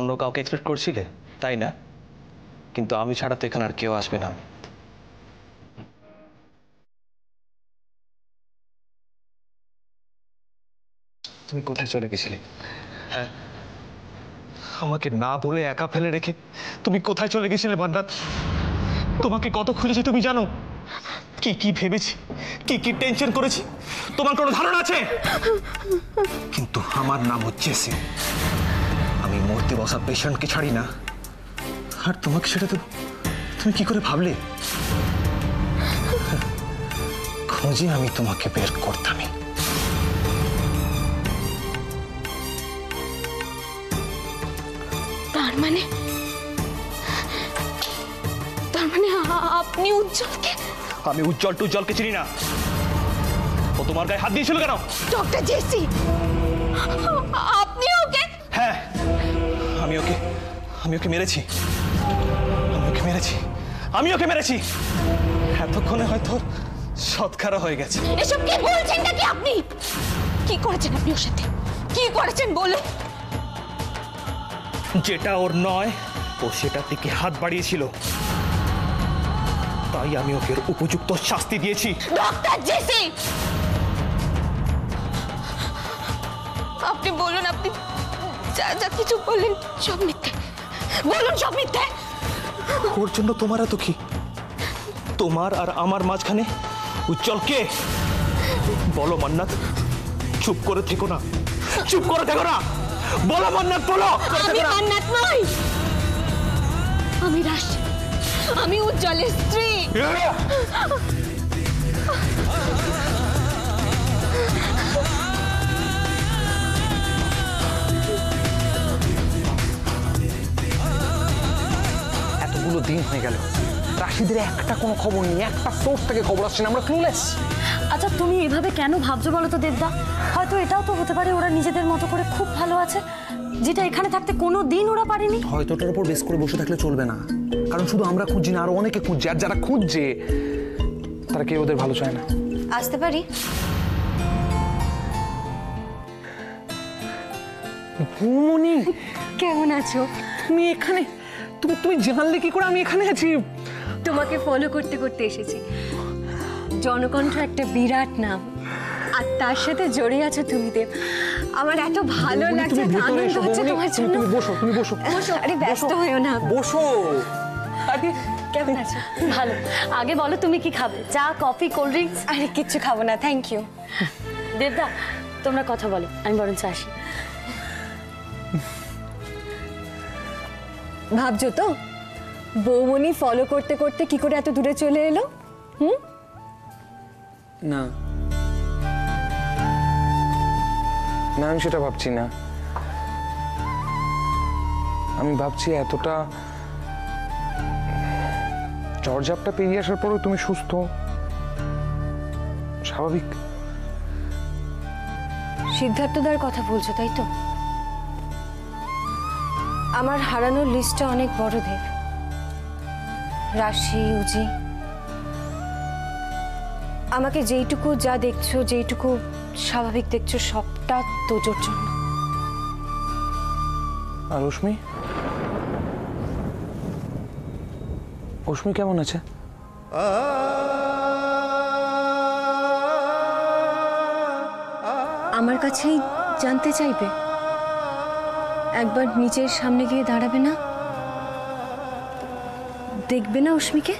অন্য কাউকে এক্সপেক্ট করছিলে, তাই না? কিন্তু আমি ছাড়া তো এখানে আর কেউ আসবে না। তুমি কোথায় চলে গেছিলে? হ্যাঁ, আমাকে না বলে একা ফেলে রেখে তুমি কোথায় চলে গেছিলে মান্নাত? তোমাকে কত খুঁজেছি তুমি জানো? কি কি ভেবেছি, কি কি টেনশন করেছি, তোমার কোনো ধারণা আছে? কিন্তু আমার নাম হচ্ছে জেসি। আমি মরতে বসা পেশেন্টকে ছাড়ি না। আর তোমাকে সেটা তো তুমি কি করে ভাবলে? খুঁজে আমি তোমাকে বের করতামই। তার মানে আপনি উজ্জ্বলকে? আমি উজ্জ্বল টুজ্জ্বলকে চিনি না। ও তোমার গায়ে হাত দিয়েছিল কেন? ডক্টর জেসি, আপনি ওকে? হ্যাঁ, আমি ওকে মেরেছি। আমি ওকে মেরেছি। এতক্ষণে হয়তো সৎকারা হয়ে গেছে। এসব কি বলছেন নাকি আপনি? কি করেছেন আপনি ওর সাথে? কি করেছেন বলুন? যেটা ওর নয় ও সেটা থেকে হাত বাড়িয়েছিল, তাই আমি ওকে উপযুক্ত শাস্তি দিয়েছি। ডক্টর জেসি, আপনি বলুন, আপনি যা যা কিছু বললেন সব মিথ্যে। বলুন সব মিথ্যে। ওর জন্য তোমার এত কি? তোমার আর আমার মাঝখানে উজ্জ্বল কে? বলো মান্নাত, চুপ করে থেকো না, চুপ করে থেকো না। বলো মান্নাত, বলো। আমি মান্নাত নই, আমি রাশি, আমি উজ্জ্বলের স্ত্রী। এতগুলো দিন হয়ে গেল, রাশিদের একটা কোনো খবর নেই, একটা সোর্স থেকে খবর আসছে না, আমরা ক্লুলেস। আচ্ছা তুমি এভাবে কেন ভাবছো বলো তো দেবদা? হয়তো এটাও তো হতে পারে ওরা নিজেদের মতো করে খুব ভালো আছে, যেটা এখানে থাকতে কোনো দিন ওরা পারেনি। হয়তো ওটার উপর বেস করে বসে থাকলে চলবে না, কারণ শুধু আমরা খুঁজছি না, আরো অনেকে খুঁজছে, আর যারা খুঁজছে তারা কেউ ওদের ভালো চায় না। আসতে পারি? ভৌমনি, কেমন আছো? তুমি এখানে? তুমি জানলে কি করে আমি এখানে আছি? তোমাকে ফলো করতে করতে এসেছি। জনকণ্ঠ একটা বিরাট নাম, আর তার সাথে জড়িয়ে আছো তুমি দেব। আমার এত ভালো লাগছে, আনন্দ হচ্ছে তোমার জন্য। তুমি বসো, তুমি বসো। বসো, আরে ব্যস্ত হয়েও না। বসো। আরে কেমন আছো? ভালো। আগে বলো তুমি কি খাবে? চা, কফি, কোল্ড ড্রিঙ্কস? আরে কিচ্ছু খাবো না, থ্যাংক ইউ। দেবদা তোমরা কথা বলো, আমি বরঞ্চ আসি। ভাবছো তো বৌমনি ফলো করতে করতে কি করে এত দূরে চলে এলো? না না, আমি সেটা ভাবছি না। আমি ভাবছি এতটা ঝড়ঝাপটা পেরিয়ে আসার পরেও তুমি সুস্থ, স্বাভাবিক। সিদ্ধার্থদার কথা বলছো তাই তো? আমার হারানোর লিস্টটা অনেক বড় দেব। রাশি, উজি, আমাকে যেইটুকু যা দেখছো, যেইটুকু স্বাভাবিক দেখছো, সবটা তোজোর জন্য। আর রশ্মি? রশ্মি কেমন আছে? আমার কাছেই জানতে চাইবে? একবার নিজের সামনে গিয়ে দাঁড়াবে না? দেখবে না অস্মিকে?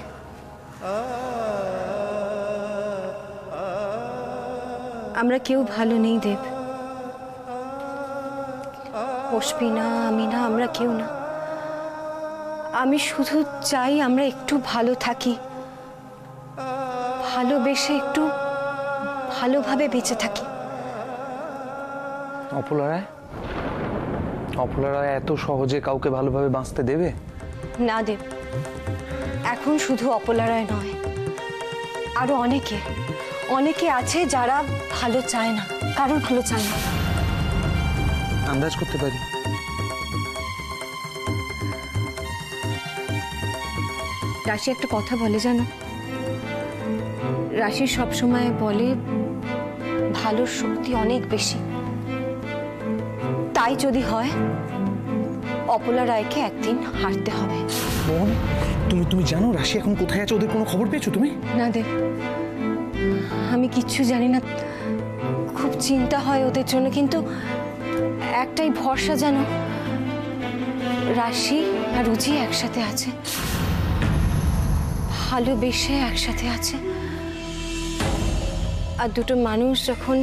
আমরা কেউ ভালো নেই দেব। অস্মি না, আমি না, আমরা কেউ না। আমি শুধু চাই আমরা একটু ভালো থাকি, ভালোবেসে একটু ভালোভাবে বেঁচে থাকি। অপলা রায় এত সহজে কাউকে ভালোভাবে বাঁচতে দেবে? না দেব, এখন শুধু অপলা রায় নয়, আরো অনেকে আছে যারা ভালো চায় না, কারোর ভালো চায় না। আন্দাজ করতে পারি। রাশি একটা কথা বলে জানো, রাশি সবসময় বলে ভালোর শক্তি অনেক বেশি। তাই যদি হয় অপলা রায়কে একদিন হারতে হবে। বোন, তুমি জানো রাশি এখন কোথায় আছে? ওদের কোনো খবর পেয়েছো তুমি? না দেব, আমি কিচ্ছু জানি না। খুব চিন্তা হয় ওদের জন্য, কিন্তু একটাই ভরসা, যেন রাশি আর রুজি একসাথে আছে, ভালোবেসে একসাথে আছে। আর দুটো মানুষ যখন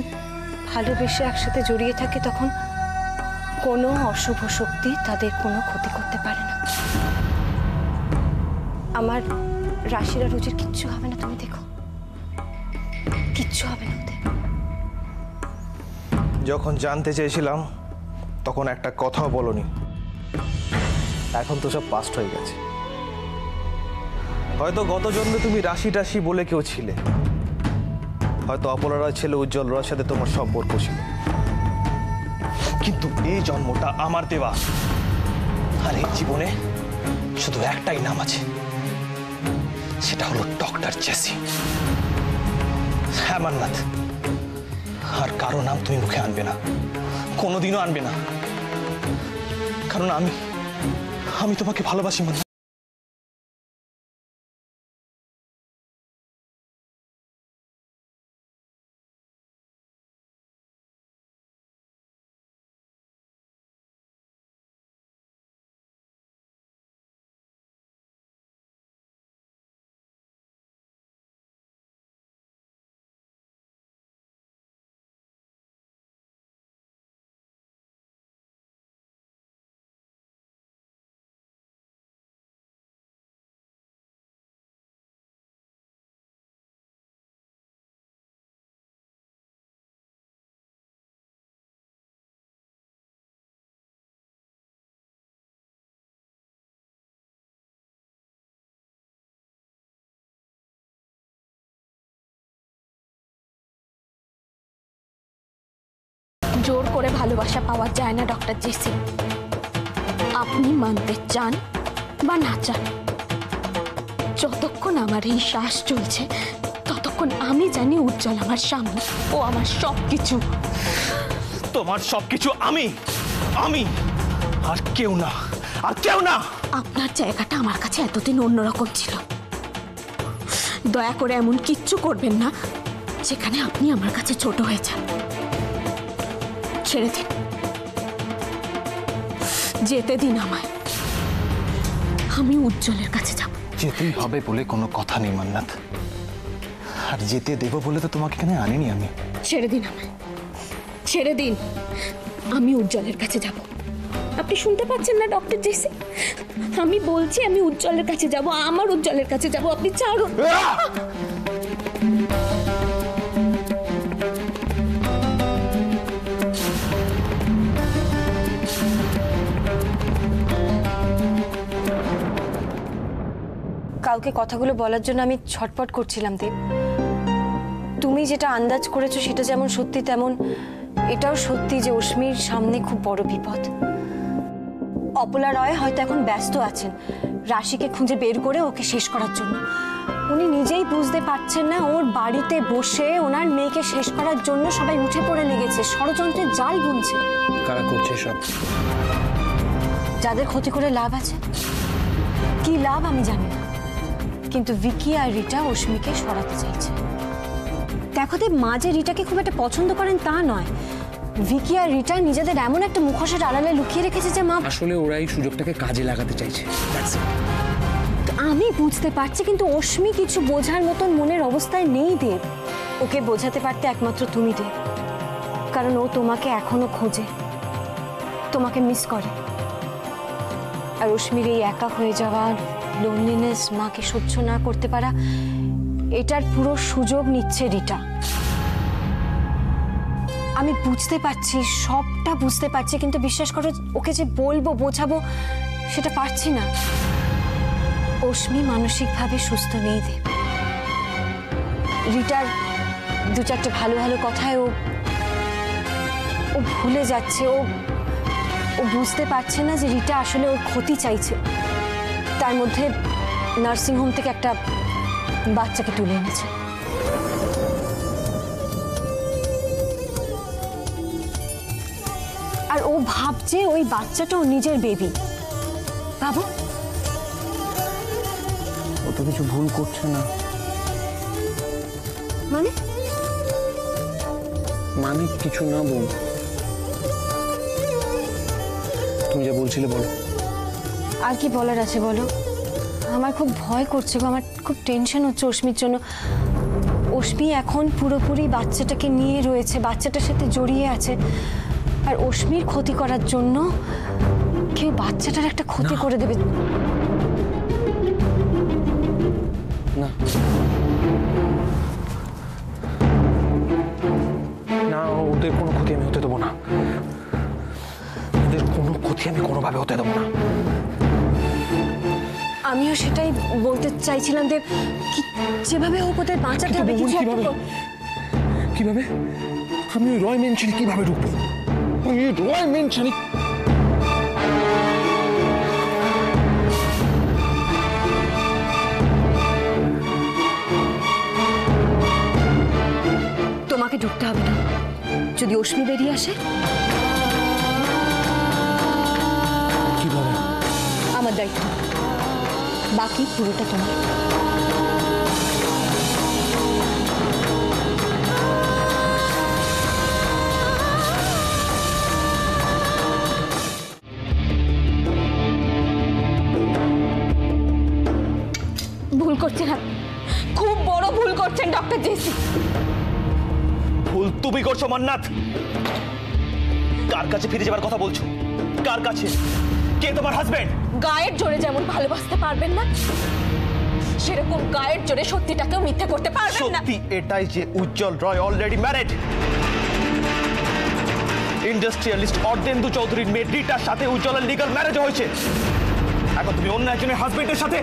ভালোবেসে একসাথে জড়িয়ে থাকে, তখন কোনো অশুভ শক্তি তাদের কোনো ক্ষতি করতে পারে না। আমার রাশির আর রুজির কিচ্ছু হবে না, তুমি দেখো, কিচ্ছু হবে না ওদের। যখন জানতে চেয়েছিলাম তখন একটা কথাও বলনি। এখন তো সব পাস্ট হয়ে গেছে। হয়তো গত জন্মে তুমি রাশি টাশি বলে কেউ ছিলে, হয়তো অপলা রায় ছেলে উজ্জ্বল রায়ের সাথে তোমার সম্পর্ক ছিল, কিন্তু এই জন্মটা আমার দেওয়া। আর এই জীবনে শুধু একটাই নাম আছে, সেটা হলো ডক্টর জেসি। হ্যাঁ মান্নাত, আর কারো নাম তুমি মুখে আনবে না, কোনোদিনও আনবে না, কারণ আমি তোমাকে ভালোবাসি মান্নাত। জোর করে ভালোবাসা পাওয়া যায় না ডক্টর জেসি। আপনি মানতে চান বা না চান, যতক্ষণ আমার এই শ্বাস চলছে ততক্ষণ আমি জানি উজ্জ্বল আমার স্বামী, ও আমার সবকিছু। তোমার সবকিছু আমি আর কেউ না, আর কেউ না। আপনার জায়গাটা আমার কাছে এতদিন অন্যরকম ছিল। দয়া করে এমন কিচ্ছু করবেন না যেখানে আপনি আমার কাছে ছোট হয়ে যান। ছেড়ে দিন, যেতে দিন আমায়। আমি উজ্জ্বলের কাছে যাব। যেতেই হবে বলে কোনো কথা নেই মান্নাত, আর যেতে দেব বলে তো তোমাকে এখানে আনিনি আমি। ছেড়ে দিন আমায়, ছেড়ে দিন। আমি উজ্জ্বলের কাছে যাব। আপনি শুনতে পাচ্ছেন না ডক্টর জেসি? আমি বলছি আমি উজ্জ্বলের কাছে যাব, আমার উজ্জ্বলের কাছে যাব। আপনি ছাড়ুন। কাউকে কথাগুলো বলার জন্য আমি ছটপট করছিলাম দেব। তুমি যেটা আন্দাজ করেছো সেটা যেমন সত্যি, তেমন এটাও সত্যি যে অশ্মির সামনে খুব বড় বিপদ। অপলা রয় হয়তো এখন ব্যস্ত আছেন রাশিকে খুঁজে বের করে ওকে শেষ করার জন্য। উনি নিজেই বুঝতে পারছেন না ওর বাড়িতে বসে ওনার মেয়েকে শেষ করার জন্য সবাই উঠে পড়ে লেগেছে, ষড়যন্ত্রের জাল বুনছে। কারা করছে সব? যাদের ক্ষতি করে লাভ আছে। কি লাভ আমি জানি না, কিন্তু ভিকি আর রিটা অশ্মিকে সরাতে চাইছে। দেখো দেব, মা যে রিটাকে খুব একটা পছন্দ করেন তা নয়, ভিকি আর রিটা নিজেদের এমন একটা মুখোশের আড়ালে লুকিয়ে রেখেছে যে মা আসলে ওরা এই সুযোগটাকে কাজে লাগাতে চাইছে। আমি বুঝতে পারছি, কিন্তু অশ্মি কিছু বোঝার মতন মনের অবস্থায় নেই দেব। ওকে বোঝাতে পারতে একমাত্র তুমি দেব, কারণ ও তোমাকে এখনো খোঁজে, তোমাকে মিস করে। আর অশ্মির এই একা হয়ে যাওয়া, লোনলিনেস, মাকে সহ্য না করতে পারা, এটার পুরো সুযোগ নিচ্ছে রিটা। আমি বুঝতে পারছি, সবটা বুঝতে পারছি, কিন্তু বিশ্বাস করো ওকে যে বলবো, বোঝাবো, সেটা পারছি না। অশ্মি মানসিকভাবে সুস্থ নেই দেব। রিটার দু চারটে ভালো ভালো কথায় ও ভুলে যাচ্ছে। ও বুঝতে পারছে না যে রিটা আসলে ওর ক্ষতি চাইছে। তার মধ্যে নার্সিংহোম থেকে একটা বাচ্চাকে তুলে এনেছে। আর ও ভাবছে ওই বাচ্চাটা ওর নিজের বেবি। বাবু, ও তো কিছু ভুল করছে না। মানে মানে কিছু না বল, তুমি যা বলছিলে বলো। আর কি বলার আছে বলো? আমার খুব ভয় করছে গো, আমার খুব টেনশন হচ্ছে অস্মির জন্য। অস্মি এখন পুরোপুরি বাচ্চাটাকে নিয়ে রয়েছে, বাচ্চাটার সাথে জড়িয়ে আছে। আর অস্মির ক্ষতি করার জন্য কেউ বাচ্চাটার একটা ক্ষতি করে দেবে। না না, ওদের কোনো ক্ষতি আমি হতে দেবো না। ওদের কোনো ক্ষতি আমি কোনোভাবে হতে দেবো না। আমিও সেটাই বলতে চাইছিলাম দেব, যেভাবে হোক ওদের বাঁচাতে হবে। কিছু একটা কিভাবে? আমি ওই রয় মেনশনে কিভাবে ঢুকবো? ওই রয় মেনশনে তোমাকে ঢুকতে হবে না। যদি অস্মি বেরিয়ে আসে, কিভাবে? আমার দায়িত্ব, বাকি পুরোটা তোমার। ভুল করছেন আপনি, খুব বড় ভুল করছেন ডক্টর জেসি। ভুল তুমি করছো মান্নাত। কার কাছে ফিরে যাবার কথা বলছো? কার কাছে? কে তোমার হাজবেন্ড? গায়ের জোরে যেমন ভালোবাসতে পারবেন না, সেরকম গায়ের জোরে সত্যিটাকেও মিথ্যে করতে পারবেন না। সত্যি এটাই যে উজ্জ্বল রয় অলরেডি ম্যারিড। ইন্ডাস্ট্রিয়ালিস্ট অর্ধেন্দু চৌধুরীর মেয়ে রিটার সাথে উজ্জ্বলের লিগ্যাল ম্যারেজ হয়েছে। এখন তুমি অন্য একজনের হাজবেন্ডের সাথে।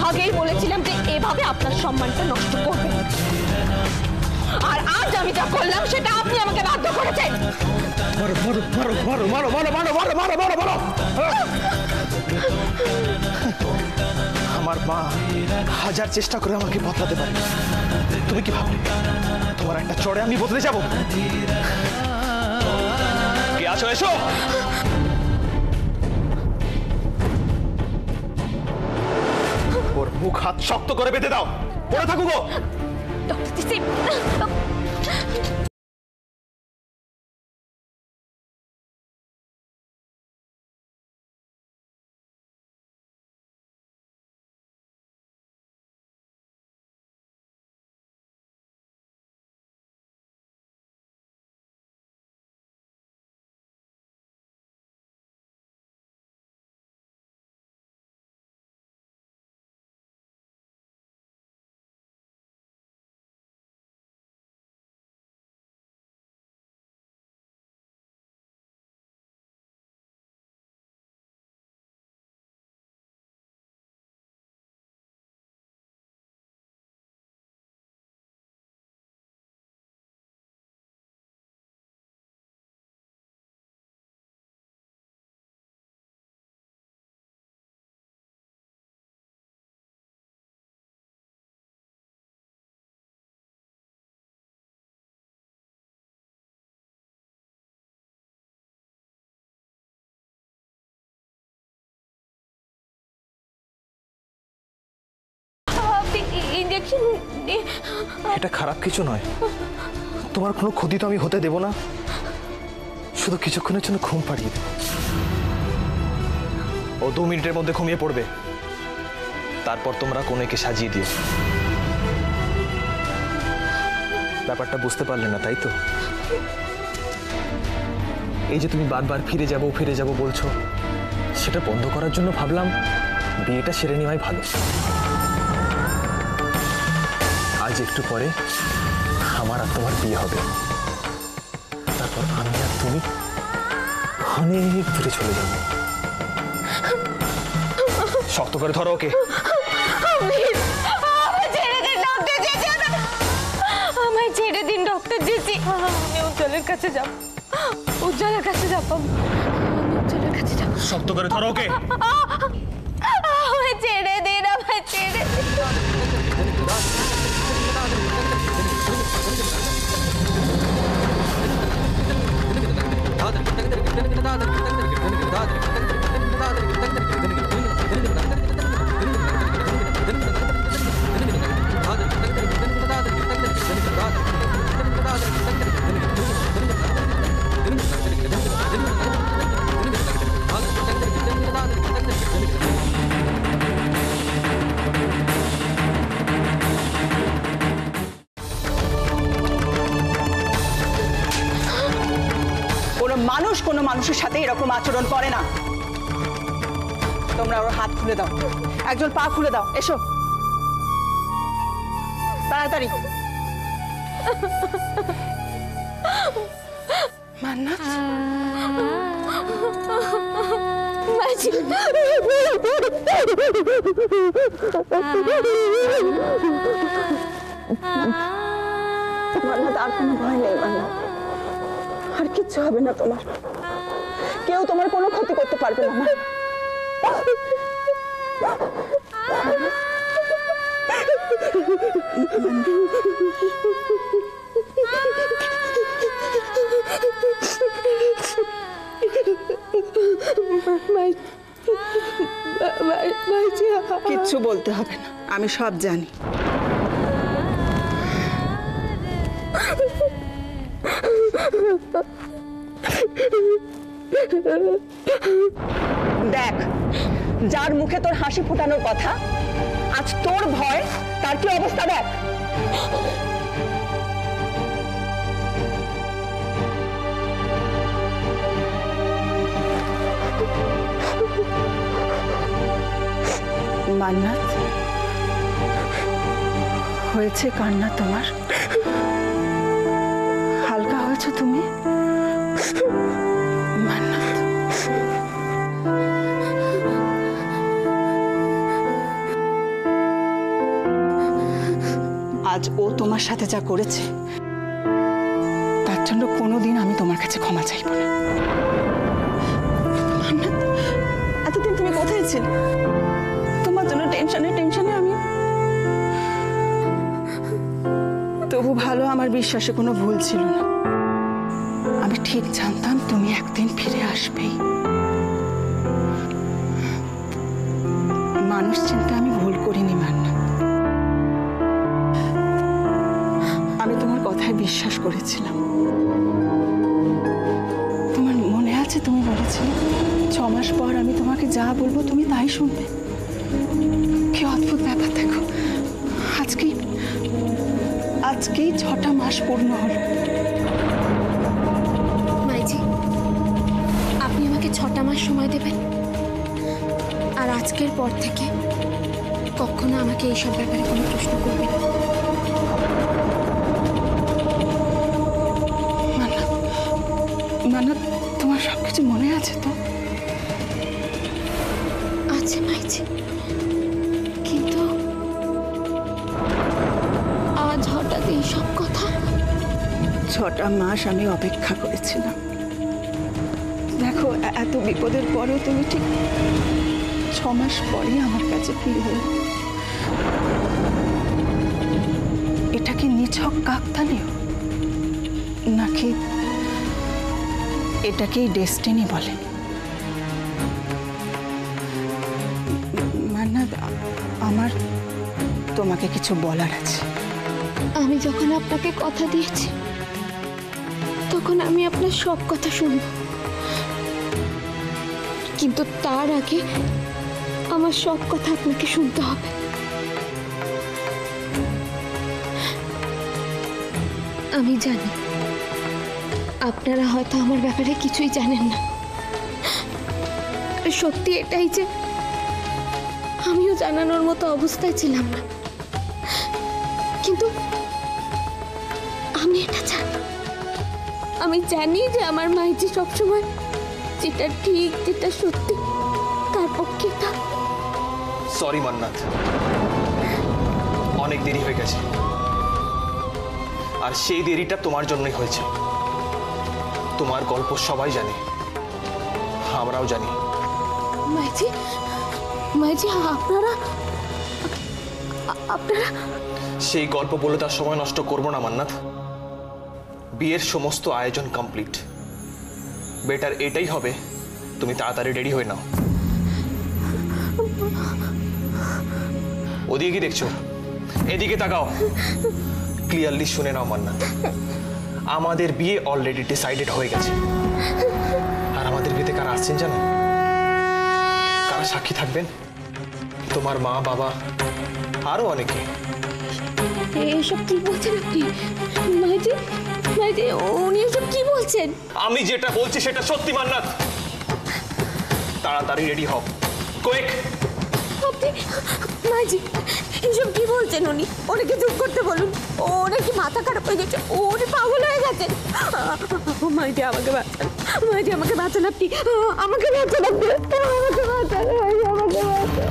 আগেই বলেছিলাম যে এভাবে আপনার সম্মানটা নষ্ট করবেন, আর আজ আমি যা করলাম সেটা আপনি আমাকে বাধ্য করেছেন। আমার মা হাজার চেষ্টা করে আমাকে বদলাতে পারে। তুমি কি ভাবলে তোমার একটা চড়ে আমি বদলে যাব? কে আছো? এসো। ওর মুখ হাত শক্ত করে বেঁধে দাও, পড়ে থাকুক। Doctor JC, injection. এটা খারাপ কিছু নয়, তোমার কোনো ক্ষতি তো আমি হতে দেব না। শুধু কিছুক্ষণের জন্য ঘুম পাড়িয়ে দেব। ও 2 মিনিটের মধ্যে ঘুমিয়ে পড়বে। তারপর তোমরা কোনেকে সাজিয়ে দিও। ব্যাপারটা বুঝতে পারলে না তাই তো? এই যে তুমি বারবার ফিরে যাব বলছো, সেটা বন্ধ করার জন্য ভাবলাম বিয়েটা সেরে নেওয়াই ভালো। আজ একটু পরে আমার আর তোমার বিয়ে হবে। তারপর আমি আর তুমি অনেক দূরে চলে যাব। শক্ত করে ধরো ওকে। আমায় ছেড়ে দিন ডক্টর জেসি। আমি উজ্জ্বলের কাছে যাব, উজ্জ্বলের কাছে যাব, উজ্জ্বলের কাছে যাব। শক্ত করে ধরো ওকে। আমায় ছেড়ে দিন, আমায় ছেড়ে দিন। Da da da da da da da da da da da da da কোনো মানুষের সাথে এরকম আচরণ করে না। তোমরা ওর হাত খুলে দাও, একজন পা খুলে দাও। এসো তাড়াতাড়ি। মান্নাত, মাঝি, মান্নাত, আর কোনো ভয় নেই। মান্নাত, আর কিচ্ছু হবে না তোমার। কেউ তোমার কোনো ক্ষতি করতে পারবে না। কিচ্ছু বলতে হবে না, আমি সব জানি। দেখ, যার মুখে তোর হাসি ফোটানোর কথা, আজ তোর ভয় তার কি অবস্থা দেখ। মান্নাত, হয়েছে কান্না তোমার? হালকা হয়েছে তুমি? মান্নাত, আজ ও তোমার সাথে যা করেছে তার জন্য কোনোদিন আমি তোমার কাছে ক্ষমা চাইব না। মান্নাত, এতদিন তুমি কোথায় ছিলে? তোমার জন্য টেনশনে আমি। তবু ভালো, আমার বিশ্বাসে কোনো ভুল ছিল না। আমি ঠিক জানতাম তুমি একদিন ফিরে আসবেই। মানুষ চিন্তা আমি ভুল করিনি মান্নাত। আমি তোমার কথায় বিশ্বাস করেছিলাম। তোমার মনে আছে তুমি বলেছিলে 6 মাস পর আমি তোমাকে যা বলবো তুমি তাই শুনবে। কি অদ্ভুত ব্যাপার দেখো, আজকেই 6টা মাস পূর্ণ হলো। মাইজি, আপনি আমাকে 6টা মাস সময় দেবেন, আর আজকের পর থেকে কখনো আমাকে এইসব ব্যাপারে কোনো প্রশ্ন করবেন না। মান্নাত, তোমার সবকিছু মনে আছে তো? আছে মাইজি, কিন্তু আজ হঠাৎ এই সব কথা। 6টা মাস আমি অপেক্ষা করেছিলাম। দেখো, এত বিপদের পরেও তুমি ঠিক 6 মাস পরেই আমার কাছে ফিরে এলে। এটা কি নিছক কাকতালীয়, নাকি এটাকেই ডেস্টিনি বলে? মান্নাত, আমার তোমাকে কিছু বলার আছে। আমি যখন আপনাকে কথা দিয়েছি তখন আমি আপনার সব কথা শুনব, কিন্তু তার আগে আমার সব কথা আপনাকে শুনতে হবে। আমি জানি আপনারা হয়তো আমার ব্যাপারে কিছুই জানেন না। সত্যি এটাই যে আমিও জানানোর মতো অবস্থায় ছিলাম না, কিন্তু আমি এটা জানি। আমি জানি যে আমার মাইজি সবসময় যেটা ঠিক, যেটা সত্যি, তার পক্ষে তা। সরি মান্নাত, অনেক দেরি হয়ে গেছে, আর সেই দেরিটা তোমার জন্যই হয়েছে। তোমার গল্প সবাই জানে, আমরাও জানি। মাইজি, মাইজি, আপনারা সেই গল্প বলে তার সময় নষ্ট করবো না মান্নাত। বিয়ের সমস্ত আয়োজন কমপ্লিট। বেটার এটাই হবে তুমি তাড়াতাড়ি রেডি হয়ে নাও। ওদিকে কি দেখছো? এদিকে তাকাও। ক্লিয়ারলি শুনে নাও মান্নাত, আমাদের বিয়ে অলরেডি ডিসাইডেড হয়ে গেছে। আর আমাদের বিয়েতে কারা আসছেন জানো? কারা সাক্ষী থাকবেন? তোমার মা, বাবা, আরো অনেকে। এসব কি বলছেন আপনি? মাইতি মাইতি উনি এসব কি বলছেন? আমি যেটা বলছি সেটা সত্যি মান্নাত। তাড়াতাড়ি রেডি হও, কুইক। আপনি মাইজি এসব কি বলছেন? ওনাকে চুপ করতে বলুন। ওনার কি মাথা খারাপ হয়ে গেছে? উনি পাগল হয়ে গেছেন। মাইজি আমাকে বাঁচান, মাইজি আমাকে বাঁচান আপনি, আমাকে বাঁচান আপনি, আমাকে বাঁচান, আমাকে বাঁচান।